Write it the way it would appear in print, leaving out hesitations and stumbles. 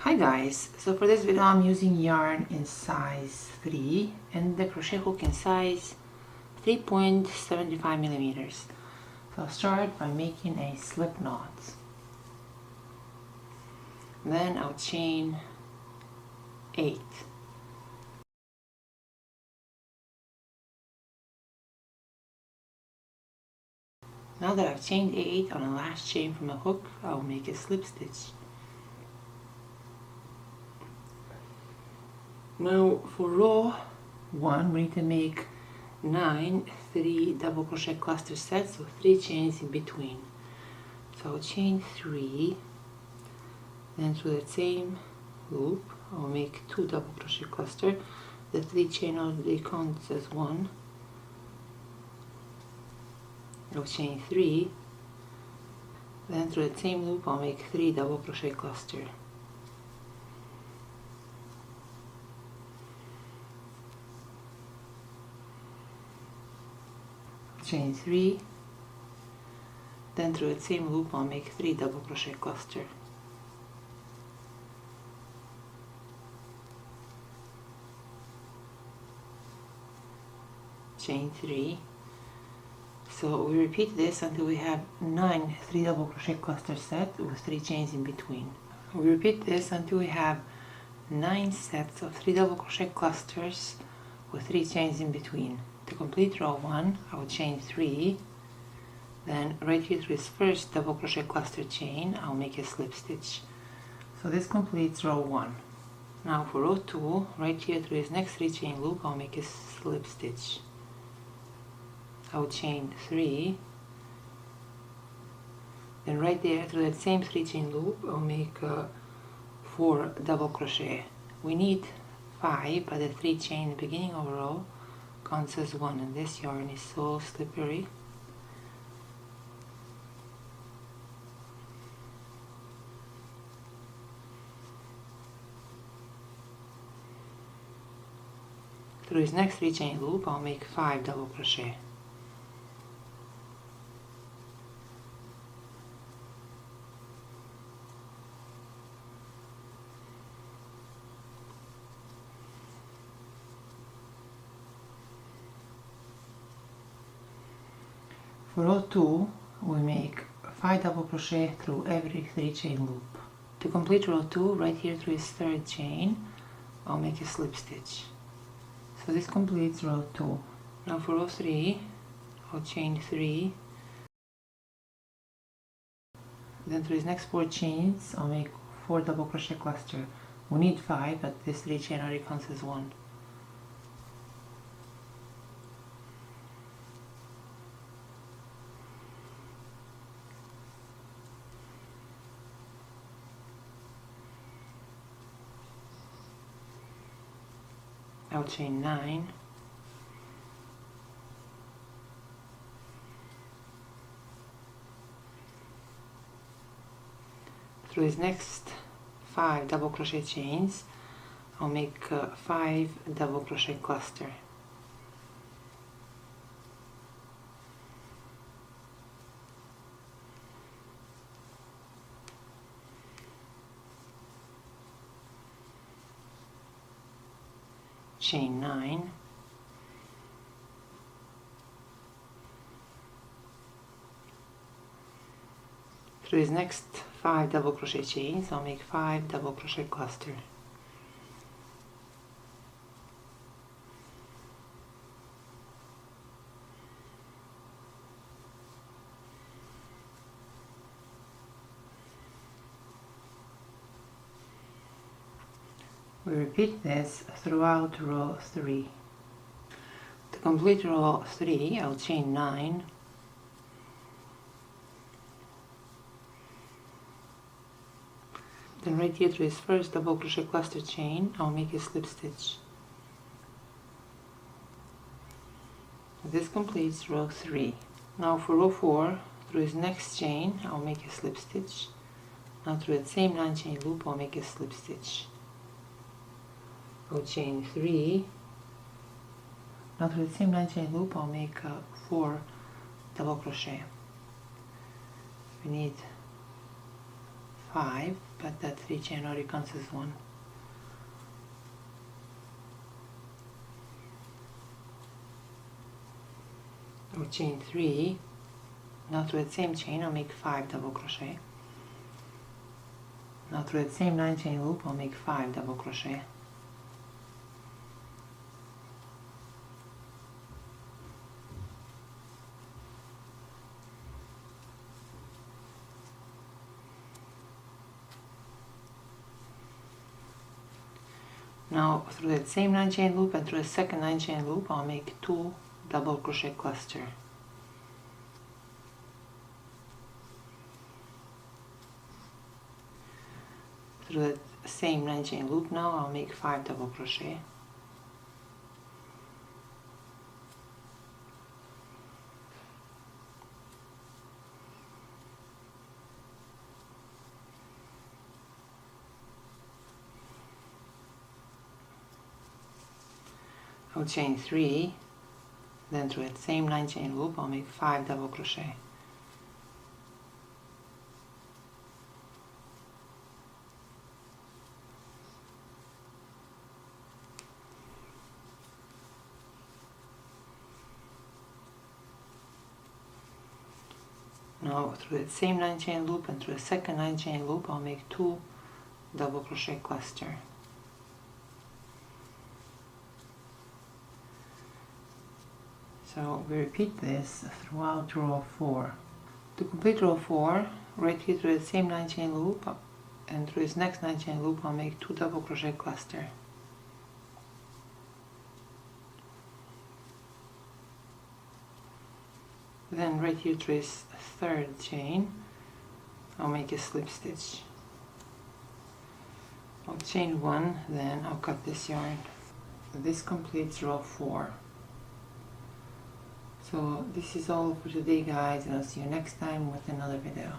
Hi guys, so for this video I'm using yarn in size 3 and the crochet hook in size 3.75 millimeters. So I'll start by making a slip knot. Then I'll chain 8. Now that I've chained 8 on the last chain from a hook, I'll make a slip stitch. Now for row 1 we need to make 9 3 double crochet cluster sets with 3 chains in between. So I'll chain 3, then through the same loop I'll make 2 double crochet cluster. The 3 chain already counts as 1. I'll chain 3, then through the same loop I'll make 3 double crochet cluster. Chain 3, then through the same loop I'll make 3 double crochet cluster. Chain 3. So we repeat this until we have 9 3 double crochet cluster set with 3 chains in between. We repeat this until we have 9 sets of 3 double crochet clusters with 3 chains in between. To complete row 1, I will chain 3, then right here through this first double crochet cluster chain, I'll make a slip stitch. So this completes row 1. Now for row 2, right here through this next 3 chain loop, I'll make a slip stitch. I will chain 3, then right there through that same 3 chain loop, I'll make 4 double crochet. We need 5, but the 3 chain in the beginning of a row counts as 1, and this yarn is so slippery. Through this next 3 chain loop I'll make 5 double crochet. For row 2, we make 5 double crochet through every 3 chain loop. To complete row 2, right here through this 3rd chain, I'll make a slip stitch. So this completes row 2. Now for row 3, I'll chain 3. Then through these next 4 chains, I'll make 4 double crochet cluster. We need 5, but this 3 chain already counts as 1. I'll chain 9, through these next 5 double crochet chains I'll make 5 double crochet cluster. Chain 9, through these next 5 double crochet chains I'll make 5 double crochet cluster. We repeat this throughout row 3. To complete row 3, I'll chain 9, then right here through this first double crochet cluster chain, I'll make a slip stitch. This completes row 3. Now for row 4, through this next chain, I'll make a slip stitch. Now through that same 9 chain loop, I'll make a slip stitch. I'll chain 3. Now through the same 9 chain loop I'll make 4 double crochet. We need 5, but that 3 chain already counts as 1. I'll chain 3. Now through that same chain I'll make 5 double crochet. Now through that same 9 chain loop I'll make 5 double crochet. Now through that same 9 chain loop and through the second 9 chain loop I'll make 2 double crochet cluster. Through that same 9 chain loop now I'll make 5 double crochet. I'll chain 3, then through that same 9 chain loop I'll make 5 double crochet. Now through that same 9 chain loop and through the second 9 chain loop I'll make 2 double crochet cluster. So we repeat this throughout row 4. To complete row 4, right here through the same 9 chain loop and through this next 9 chain loop I'll make 2 double crochet cluster. Then right here through this third chain I'll make a slip stitch. I'll chain 1, then I'll cut this yarn. This completes row 4. So this is all for today, guys, and I'll see you next time with another video.